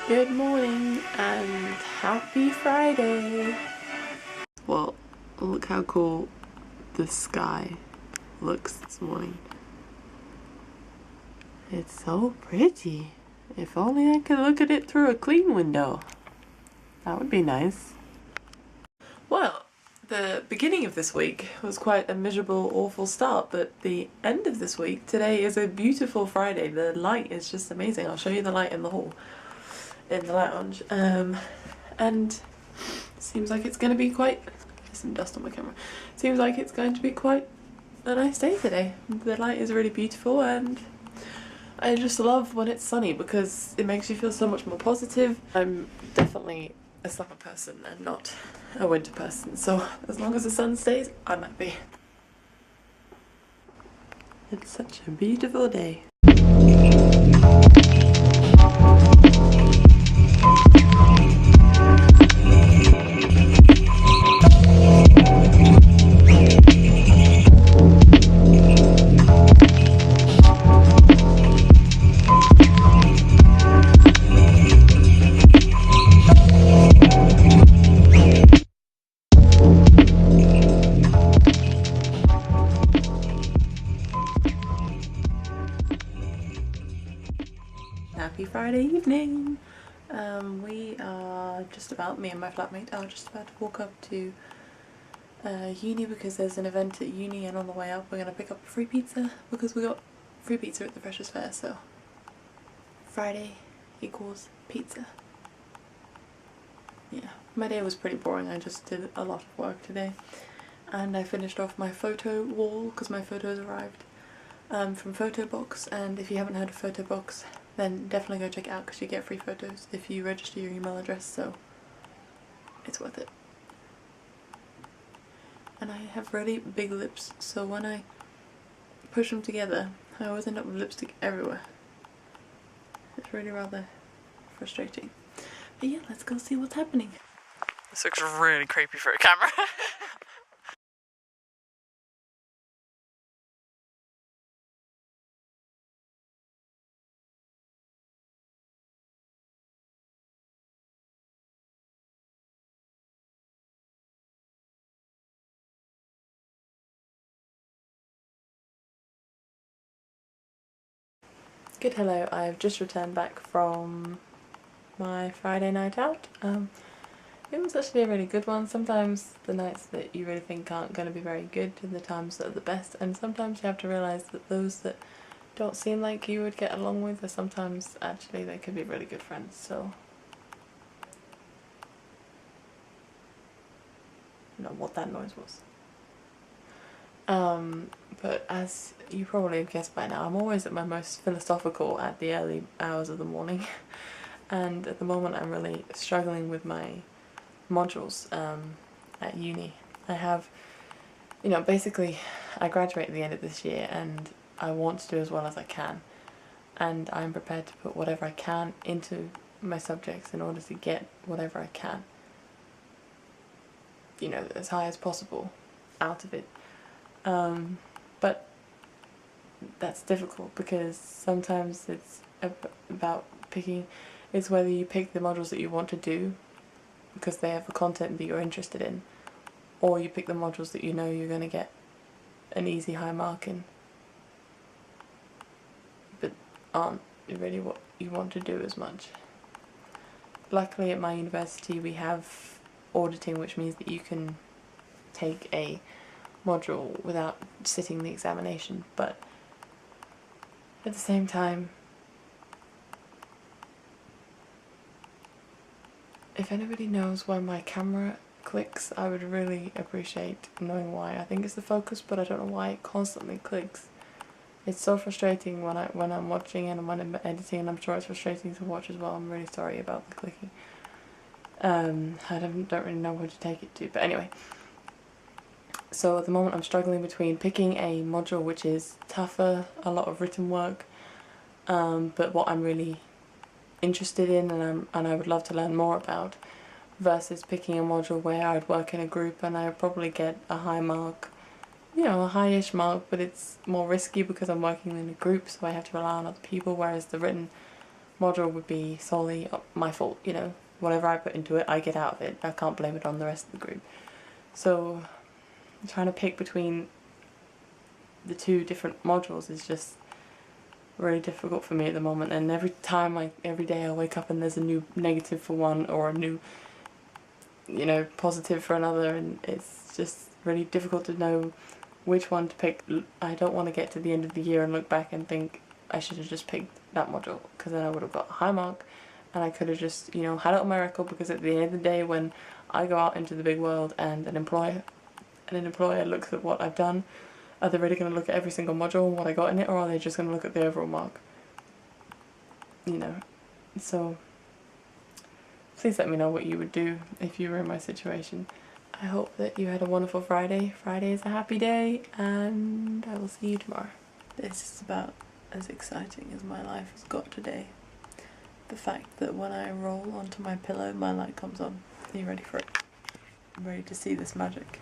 Good morning and happy Friday! Well, look how cool the sky looks this morning. It's so pretty. If only I could look at it through a clean window. That would be nice. Well, the beginning of this week was quite a miserable, awful start, but the end of this week, today is a beautiful Friday. The light is just amazing. I'll show you the light in the hall. In the lounge, and seems like it's going to be quite, there's some dust on my camera, seems like it's going to be quite a nice day today. The light is really beautiful and I just love when it's sunny because it makes you feel so much more positive. I'm definitely a summer person and not a winter person, so as long as the sun stays, I'm happy. It's such a beautiful day. Happy Friday evening! Me and my flatmate are just about to walk up to uni because there's an event at uni, and on the way up we're going to pick up a free pizza because we got free pizza at the Freshers Fair, so Friday equals pizza. Yeah, my day was pretty boring. I just did a lot of work today and I finished off my photo wall because my photos arrived from Photobox, and if you haven't heard of Photobox then definitely go check it out because you get free photos if you register your email address, so it's worth it. And I have really big lips, so when I push them together I always end up with lipstick everywhere. It's really rather frustrating. But yeah, let's go see what's happening. This looks really creepy for a camera. Good, hello. I've just returned back from my Friday night out. It was actually a really good one. Sometimes the nights that you really think aren't going to be very good are the times that are the best, and sometimes you have to realise that those that don't seem like you would get along with are sometimes actually they could be really good friends, so I don't know what that noise was. But as you probably have guessed by now, I'm always at my most philosophical at the early hours of the morning and at the moment I'm really struggling with my modules at uni. I have, basically I graduate at the end of this year and I want to do as well as I can, and I'm prepared to put whatever I can into my subjects in order to get whatever I can, as high as possible out of it. But that's difficult because sometimes it's about picking, it's whether you pick the modules that you want to do because they have the content that you're interested in, or you pick the modules that you know you're going to get an easy high mark in but aren't really what you want to do as much. Luckily at my university we have auditing, which means that you can take a module without sitting the examination, but at the same time, if anybody knows why my camera clicks, I would really appreciate knowing why. I think it's the focus, but I don't know why it constantly clicks. It's so frustrating when I'm watching and when I'm editing, and I'm sure it's frustrating to watch as well. I'm really sorry about the clicking. I don't really know where to take it to, but anyway. So at the moment I'm struggling between picking a module which is tougher, a lot of written work, but what I'm really interested in and I would love to learn more about, versus picking a module where I'd work in a group and I would probably get a high mark, a high-ish mark, but it's more risky because I'm working in a group, so I have to rely on other people, whereas the written module would be solely my fault, you know. Whatever I put into it, I get out of it. I can't blame it on the rest of the group. So trying to pick between the two different modules is just really difficult for me at the moment, and every day I wake up and there's a new negative for one or a new, you know, positive for another, and it's just really difficult to know which one to pick. I don't want to get to the end of the year and look back and think I should have just picked that module, because then I would have got a high mark and I could have just, you know, had it on my record, because at the end of the day when I go out into the big world and an employer looks at what I've done, are they really going to look at every single module and what I got in it, or are they just going to look at the overall mark? You know, so please let me know what you would do if you were in my situation. I hope that you had a wonderful Friday. Friday is a happy day, and I will see you tomorrow. This is about as exciting as my life has got today. The fact that when I roll onto my pillow, my light comes on. Are you ready for it? I'm ready to see this magic.